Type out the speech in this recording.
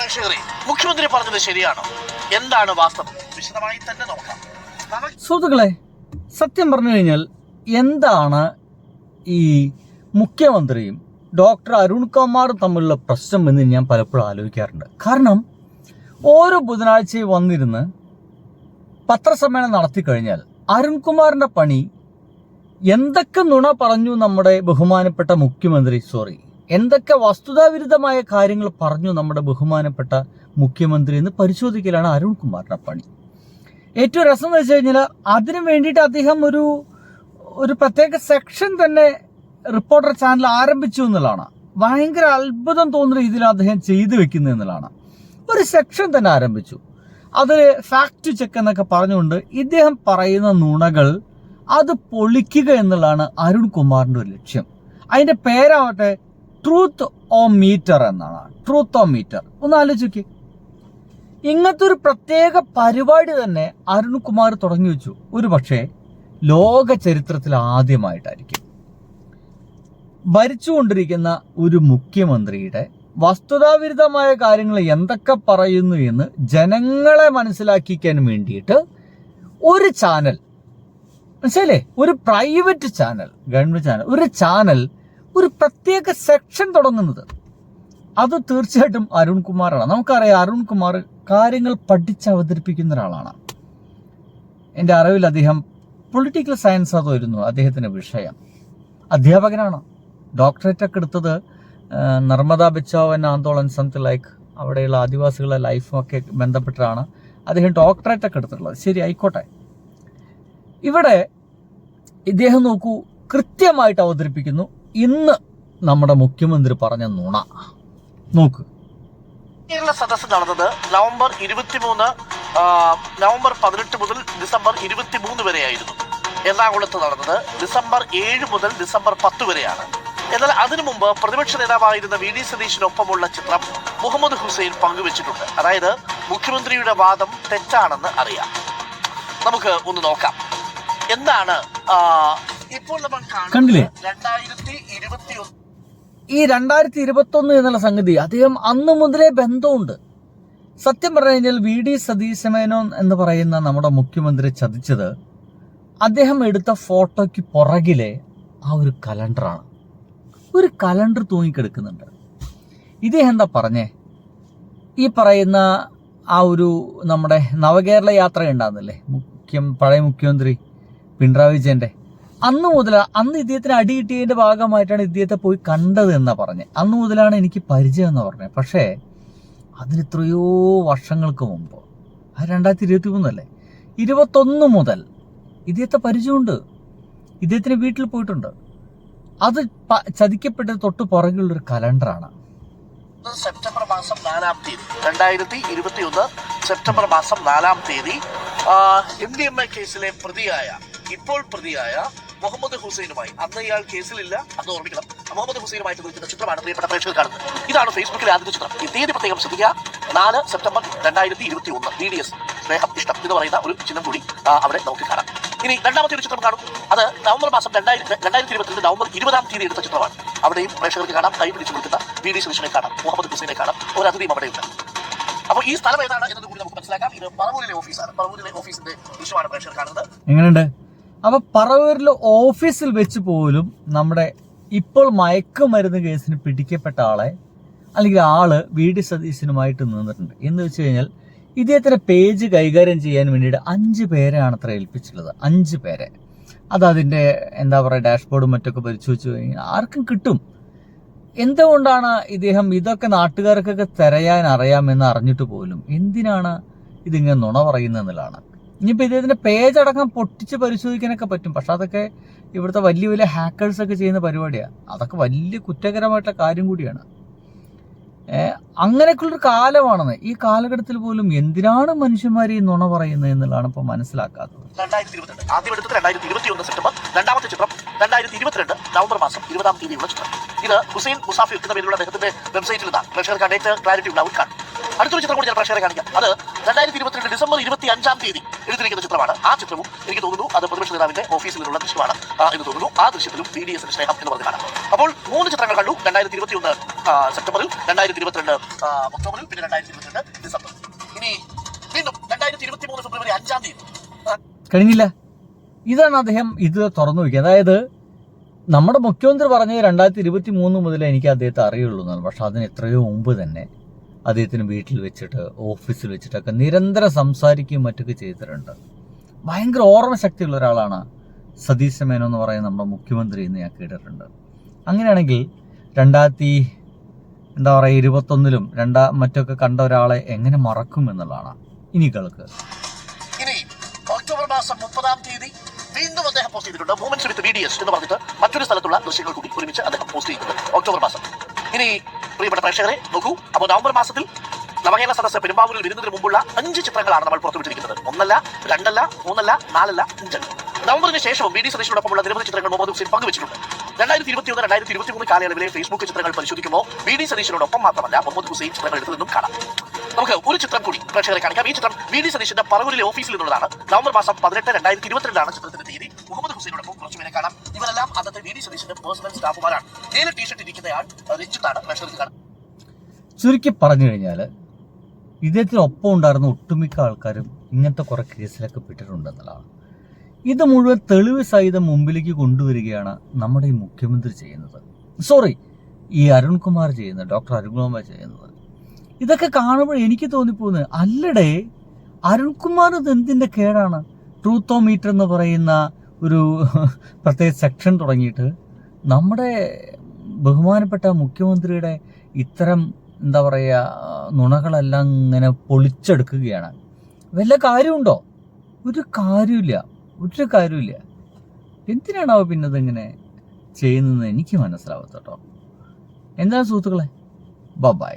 പ്രേക്ഷകരെ, മുഖ്യമന്ത്രി പറഞ്ഞത് ശരിയാണോ? എന്താണ് വാസ്തവം? വിശദമായി തന്നെ നോക്കാം. സുഹൃത്തുക്കളെ, സത്യം പറഞ്ഞു കഴിഞ്ഞാൽ എന്താണ് ഈ മുഖ്യമന്ത്രിയും ഡോക്ടർ അരുൺ കുമാറും തമ്മിലുള്ള പ്രശ്നം എന്ന് ഞാൻ പലപ്പോഴും ആലോചിക്കാറുണ്ട്. കാരണം ഓരോ ബുധനാഴ്ചയും വന്നിരുന്ന് പത്രസമ്മേളനം നടത്തി കഴിഞ്ഞാൽ അരുൺകുമാറിന്റെ പണി എന്തൊക്കെ നുണ പറഞ്ഞു നമ്മുടെ ബഹുമാനപ്പെട്ട മുഖ്യമന്ത്രി, എന്തൊക്കെ വസ്തുതാവിരുദ്ധമായ കാര്യങ്ങൾ പറഞ്ഞു നമ്മുടെ ബഹുമാനപ്പെട്ട മുഖ്യമന്ത്രി എന്ന് പരിശോധിക്കലാണ് അരുൺകുമാറിന്റെ പണി. ഏറ്റവും രസം എന്ന് വെച്ച് കഴിഞ്ഞാൽ അതിനു വേണ്ടിയിട്ട് അദ്ദേഹം ഒരു പ്രത്യേക സെക്ഷൻ തന്നെ റിപ്പോർട്ടർ ചാനൽ ആരംഭിച്ചു എന്നുള്ളതാണ്. ഭയങ്കര അത്ഭുതം തോന്നുന്ന രീതിയിൽ അദ്ദേഹം ചെയ്തു വെക്കുന്നത് എന്നുള്ളതാണ്. ഒരു സെക്ഷൻ തന്നെ ആരംഭിച്ചു. അതിൽ ഫാക്ട് ചെക്ക് എന്നൊക്കെ പറഞ്ഞുകൊണ്ട് ഇദ്ദേഹം പറയുന്ന നുണകൾ അത് പൊളിക്കുക എന്നുള്ളതാണ് അരുൺകുമാറിന്റെ ഒരു ലക്ഷ്യം. അതിന്റെ പേരാവട്ടെ ട്രൂത്ത് ഓ മീറ്റർ എന്നാണ്. ട്രൂത്ത് ഓ മീറ്റർ ഒന്ന് ആലോചിക്കേ. ഇങ്ങനത്തെ ഒരു പ്രത്യേക പരിപാടി തന്നെ അരുൺകുമാർ തുടങ്ങി വെച്ചു. ഒരു പക്ഷേ ലോക ചരിത്രത്തിൽ ആദ്യമായിട്ടായിരിക്കും ഭരിച്ചുകൊണ്ടിരിക്കുന്ന ഒരു മുഖ്യമന്ത്രിയുടെ വസ്തുതാവിരുദ്ധമായ കാര്യങ്ങൾ എന്തൊക്കെ പറയുന്നു എന്ന് ജനങ്ങളെ മനസ്സിലാക്കിക്കാൻ വേണ്ടിയിട്ട് ഒരു ചാനൽ, മനസ്സിലേ, ഒരു പ്രൈവറ്റ് ചാനൽ, ഗവൺമെന്റ് ചാനൽ, ഒരു ചാനൽ ഒരു പ്രത്യേക സെക്ഷൻ തുടങ്ങുന്നത്. അത് തീർച്ചയായിട്ടും അരുൺകുമാറാണ്. നമുക്കറിയാം, അരുൺകുമാർ കാര്യങ്ങൾ പഠിച്ച് അവതരിപ്പിക്കുന്ന ഒരാളാണ്. എൻ്റെ അറിവിൽ അദ്ദേഹം പൊളിറ്റിക്കൽ സയൻസ് അതായിരുന്നു അദ്ദേഹത്തിൻ്റെ വിഷയം. അധ്യാപകനാണ്. ഡോക്ടറേറ്റ് ഒക്കെ എടുത്തത് നർമ്മദ ബച്ചാവൻ ആന്തോളൻ സംതിങ് ലൈക്ക് അവിടെയുള്ള ആദിവാസികളുടെ ലൈഫും ഒക്കെ ബന്ധപ്പെട്ടാണ് അദ്ദേഹം ഡോക്ടറേറ്റ് ഒക്കെ എടുത്തിട്ടുള്ളത്. ശരി, ആയിക്കോട്ടെ. ഇവിടെ ഇദ്ദേഹം നോക്കൂ, കൃത്യമായിട്ട് അവതരിപ്പിക്കുന്നു ഇന്ന് നമ്മുടെ മുഖ്യമന്ത്രി പറഞ്ഞ നുണ. നോക്ക്. കേരള സദസ്സ് നടന്നത് നവംബർ 18 മുതൽ ഡിസംബർ 23 വരെയായിരുന്നു. എറണാകുളത്ത് നടന്നത് ഡിസംബർ 7 മുതൽ ഡിസംബർ 10 വരെയാണ്. എന്നാൽ അതിനു മുമ്പ് പ്രതിപക്ഷ നേതാവായിരുന്ന വി ഡി സതീശിനൊപ്പമുള്ള ചിത്രം മുഹമ്മദ് ഹുസൈൻ പങ്കുവച്ചിട്ടുണ്ട്. അതായത് മുഖ്യമന്ത്രിയുടെ വാദം തെറ്റാണെന്ന് അറിയാം. നമുക്ക് ഒന്ന് നോക്കാം എന്താണ് ഇപ്പോൾ നമ്മൾ കണ്ടില്ലേ. 2021 ഈ 2021 എന്നുള്ള സംഗതി അദ്ദേഹം അന്ന് മുതലേ ബന്ധമുണ്ട്. സത്യം പറഞ്ഞു കഴിഞ്ഞാൽ വി ഡി സതീശമേനോൻ എന്ന് പറയുന്ന നമ്മുടെ മുഖ്യമന്ത്രി ചതിച്ചത് അദ്ദേഹം എടുത്ത ഫോട്ടോയ്ക്ക് പുറകിലെ ആ ഒരു കലണ്ടറാണ്. ഒരു കലണ്ടർ തൂങ്ങിക്കിടക്കുന്നുണ്ട്. ഇദ്ദേഹം എന്താ പറഞ്ഞേ? ഈ പറയുന്ന ആ ഒരു നമ്മുടെ നവകേരള യാത്ര ഉണ്ടാകുന്നില്ലേ, പഴയ മുഖ്യമന്ത്രി പിണറായി വിജയന്റെ, അന്ന് ഇദ്ദേഹത്തിന് അടി കിട്ടിയതിന്റെ ഭാഗമായിട്ടാണ് ഇദ്ദേഹത്തെ പോയി കണ്ടത് എന്നാ പറഞ്ഞത്. അന്ന് മുതലാണ് എനിക്ക് പരിചയം എന്ന് പറഞ്ഞത്. പക്ഷേ അതിന് എത്രയോ വർഷങ്ങൾക്ക് മുമ്പ്, അത് 2023 അല്ലേ, 21 മുതൽ ഇദ്ദേഹത്തെ പരിചയമുണ്ട്. ഇദ്ദേഹത്തിന് വീട്ടിൽ പോയിട്ടുണ്ട്. അത് ചതിക്കപ്പെട്ടത് തൊട്ട് പുറകിലുള്ളൊരു കലണ്ടറാണ്. സെപ്റ്റംബർ മാസം 4-ാം തീയതി 2021 സെപ്റ്റംബർ മാസം 4-ാം തീയതി MDMA കേസിലെ ഇപ്പോൾ പ്രതിയായ മുഹമ്മദ് ഹുസൈനുമായി, അന്ന് ഇയാൾ കേസിലില്ല, അന്ന് ഓർമ്മിക്കണം, മുഹമ്മദ് ഹുസൈനുമായിട്ട് നിൽക്കുന്ന ചിത്രമാണ് പ്രിയപ്പെട്ട പ്രേക്ഷകർ കാണുന്നത്. ഇതാണ് ഫേസ്ബുക്കിലെ ആദ്യത്തെ ചിത്രം. ഈ തീയതി പ്രത്യേകം ശ്രദ്ധിക്കുക. 4 സെപ്റ്റംബർ 2021 BDS സ്നേഹം ഇഷ്ടം എന്ന് പറയുന്ന ഒരു ചിഹ്നം കൂടി അവിടെ നമുക്ക് കാണാം. ഇനി രണ്ടാമത്തെ ഒരു ചിത്രം കാണും. അത് നവംബർ മാസം 2022 നവംബർ 20-ാം തീയതി എടുത്ത ചിത്രമാണ്. അവിടെയും പ്രേക്ഷകർക്ക് കാണാം, കൈ പിടിച്ചു കൊടുക്കുന്ന വി ഡി സതീശനെ കാണാം, മുഹമ്മദ് ഹുസൈനെ കാണാം, ഒരു അതിഥിയും അവിടെയുണ്ട്. അപ്പോൾ ഈ സ്ഥലം ഏതാണ് എന്നത് കൂടി നമുക്ക് മനസ്സിലാക്കാം. ഇത് പറവൂരിലെ ഓഫീസാണ്. പറവൂരിലെ ഓഫീസിന്റെ ദൃശ്യമാണ് പ്രേക്ഷകർ കാണുന്നത്. എങ്ങനെയുണ്ട്? അപ്പൊ പറവൂരിലെ ഓഫീസിൽ വെച്ച് പോലും നമ്മുടെ ഇപ്പോൾ മയക്കുമരുന്ന് കേസിന് പിടിക്കപ്പെട്ട അല്ലെങ്കിൽ ആള് വി ഡി സതീശനുമായിട്ട് നിന്നിട്ടുണ്ട്. എന്ന് വെച്ച് കഴിഞ്ഞാൽ ഇദ്ദേഹത്തിന്റെ പേജ് കൈകാര്യം ചെയ്യാൻ വേണ്ടിയിട്ട് 5 പേരെയാണ് അത്ര ഏൽപ്പിച്ചിട്ടുള്ളത്. 5 പേരെ. അതിന്റെ എന്താ പറയുക, ഡാഷ്ബോർഡും മറ്റൊക്കെ പരിശോധിച്ചു കഴിഞ്ഞാൽ ആർക്കും കിട്ടും. എന്തുകൊണ്ടാണ് ഇദ്ദേഹം ഇതൊക്കെ നാട്ടുകാർക്കൊക്കെ തിരയാൻ അറിയാമെന്ന് അറിഞ്ഞിട്ട് പോലും എന്തിനാണ് ഇതിങ്ങനെ നുണ പറയുന്നതെന്നുള്ളതാണ്. ഇനിയിപ്പോൾ ഇദ്ദേഹത്തിന്റെ പേജ് അടക്കം പൊട്ടിച്ച് പരിശോധിക്കാനൊക്കെ പറ്റും. പക്ഷെ അതൊക്കെ ഇവിടുത്തെ വലിയ വലിയ ഹാക്കേഴ്സ് ഒക്കെ ചെയ്യുന്ന പരിപാടിയാണ്. അതൊക്കെ വലിയ കുറ്റകരമായിട്ടുള്ള കാര്യം കൂടിയാണ്. അങ്ങനെയൊക്കെയുള്ളൊരു കാലമാണെന്ന്. ഈ കാലഘട്ടത്തിൽ പോലും എന്തിനാണ് മനുഷ്യന്മാർ ഈ നുണ പറയുന്നത് എന്നുള്ളതാണ് ഇപ്പൊ മനസ്സിലാക്കാത്തത്. 2022 ആദ്യം എടുത്തത് 2021 സെപ്റ്റംബർ, രണ്ടാമത്തെ ചിത്രം 2022 നവംബർ മാസം 20-ാം തീയതിയുള്ള ചിത്രം. ഇത് ഹുസൈൻ മുസാഫിർ എന്ന പേരിലുള്ള അദ്ദേഹത്തിന്റെ വെബ്സൈറ്റിൽ നിന്നാണ്. പ്രേക്ഷകർക്ക് അഡേറ്റ് ക്ലാരിറ്റി ഉണ്ടാവും കാണും. അടുത്തൊരു ചിത്രം കൂടി ഞാൻ പ്രേക്ഷകരെ കാണിക്കാം. അത് 2022 2022 ഡിസംബർ 25 എടുത്തിരിക്കുന്ന ചിത്രമാണ്. ആ ചിത്രവും എനിക്ക് തോന്നുന്നു അത് പ്രതിപക്ഷ നേതാവിന്റെ ഓഫീസിൽ നിന്നുള്ള ദൃശ്യമാണ് എന്ന് തോന്നുന്നു. ആ ദൃശ്യത്തിലും BDS സ്നേഹം എന്ന് പറഞ്ഞ് കാണാം. അപ്പോൾ 3 ചിത്രങ്ങൾ കണ്ടു. 2021 സെപ്റ്റംബറിൽ, 2022 ഒക്ടോബറിൽ, പിന്നെ 2022 ഡിസംബറിൽ. ഇനി വീണ്ടും 2023 ഫെബ്രുവരി 5 കഴിഞ്ഞില്ല. ഇതാണ് അദ്ദേഹം ഇത് തുറന്നു വയ്ക്കുക. അതായത് നമ്മുടെ മുഖ്യമന്ത്രി പറഞ്ഞത് 2023 മുതലേ എനിക്ക് അദ്ദേഹത്തെ അറിയുള്ളൂ എന്നാണ്. പക്ഷെ അതിന് എത്രയോ മുമ്പ് തന്നെ അദ്ദേഹത്തിന് വീട്ടിൽ വെച്ചിട്ട് ഓഫീസിൽ വെച്ചിട്ടൊക്കെ നിരന്തരം സംസാരിക്കുകയും മറ്റൊക്കെ ചെയ്തിട്ടുണ്ട്. ഭയങ്കര ഓർമ്മശക്തിയുള്ള ഒരാളാണ് സതീശ് മേനോൻ എന്ന് പറയുന്ന നമ്മുടെ മുഖ്യമന്ത്രി എന്ന് ഞാൻ കേട്ടിട്ടുണ്ട്. അങ്ങനെയാണെങ്കിൽ 2021 മറ്റൊക്കെ കണ്ട ഒരാളെ എങ്ങനെ മറക്കും എന്നുള്ളതാണ്. ഇനി കേൾക്ക്. ഇനി ഒക്ടോബർ മാസം 30 വീണ്ടും അദ്ദേഹം പോസ്റ്റ് ചെയ്തിട്ടുണ്ട്. മൂവ്മെന്റ്സ് വിത്ത് BDS എന്ന് പറഞ്ഞിട്ട് മറ്റൊരു സ്ഥലത്തുള്ള ദൃശ്യങ്ങൾ കൂടി ഒരുമിച്ച് അദ്ദേഹം പോസ്റ്റ് ചെയ്തിട്ടുണ്ട് ഒക്ടോബർ മാസം. ഇനി പ്രിയപ്പെട്ട പ്രേക്ഷകരെ നോക്കൂ. അപ്പോൾ നവംബർ മാസത്തിൽ നവകേരള സദസ്സ് പെരുമ്പാവൂരിൽ വരുന്നതിന് മുമ്പുള്ള 5 ചിത്രങ്ങളാണ് നമ്മൾ പുറത്തുവിട്ടിരിക്കുന്നത്. 1, 2, 3, 4, 5. നവംബറിന് ശേഷവും BD സതീശനോടൊപ്പമുള്ള നിരവധി ചിത്രങ്ങൾ മുഹമ്മദ് ഹുസൈൻ പങ്കുവച്ചിട്ടുണ്ട്. 2021, 2023 കാലയളവിലെ ഫേസ്ബുക്ക് ചിത്രങ്ങൾ പരിശോധിക്കുമ്പോൾ BD സതീശനോടൊപ്പം മാത്രമല്ല മുഹമ്മദ് ഹുസൈൻ ചിത്രങ്ങൾ എടുത്തതെന്നും കാണാം. നമുക്ക് ഒരു ചിത്രം കൂടി പ്രേക്ഷകരെ കാണിക്കാം. ഈ ചിത്രം BD സതീശന്റെ പറവൂരിലെ ഓഫീസിൽ നിന്നുള്ളതാണ്. നവംബർ മാസം 18, 2022 ചിത്രത്തിന്റെ തീയതി. മുഹമ്മദ് ഹുസൈനോടൊപ്പം കുറച്ചുപേരെ കാണാം. ഇവരെല്ലാം അന്നത്തെ BD സതീശന്റെ പേഴ്സണൽ സ്റ്റാഫുമാരാണ്. നേരെ ടീഷർട്ട് ഇരിക്കുന്നയാൾ രഞ്ജിത്താണ് പ്രേക്ഷകർക്ക് കാണാം. ചുരുക്കി പറഞ്ഞു കഴിഞ്ഞാൽ ഇദ്ദേഹത്തിനൊപ്പം ഉണ്ടായിരുന്ന ഒട്ടുമിക്ക ആൾക്കാരും ഇങ്ങനത്തെ കുറെ കേസിലൊക്കെ പെട്ടിട്ടുണ്ടെന്നുള്ളതാണ്. ഇത് മുഴുവൻ തെളിവ് സഹിതം മുമ്പിലേക്ക് കൊണ്ടുവരികയാണ് നമ്മുടെ ഈ മുഖ്യമന്ത്രി ചെയ്യുന്നത്. ഈ അരുൺകുമാർ ചെയ്യുന്നത്, ഡോക്ടർ അരുൺകുമാർ ചെയ്യുന്നത്. ഇതൊക്കെ കാണുമ്പോൾ എനിക്ക് തോന്നിപ്പോകുന്നത്, അല്ലടേ അരുൺകുമാർ ഇത് എന്തിൻ്റെ കേടാണ്? ട്രൂത്തോമീറ്റർ എന്ന് പറയുന്ന ഒരു പ്രത്യേക സെക്ഷൻ തുടങ്ങിയിട്ട് നമ്മുടെ ബഹുമാനപ്പെട്ട മുഖ്യമന്ത്രിയുടെ ഇത്തരം എന്താ പറയുക നുണകളെല്ലാം ഇങ്ങനെ പൊളിച്ചെടുക്കുകയാണ്. വല്ല കാര്യമുണ്ടോ? ഒരു കാര്യമില്ല. എന്തിനാണാവോ പിന്നെ ഇതിങ്ങനെ ചെയ്യുന്നതെന്ന് എനിക്ക് മനസ്സിലാവാത്ത കേട്ടോ. എന്താണ് സുഹൃത്തുക്കളെ, ബൈ.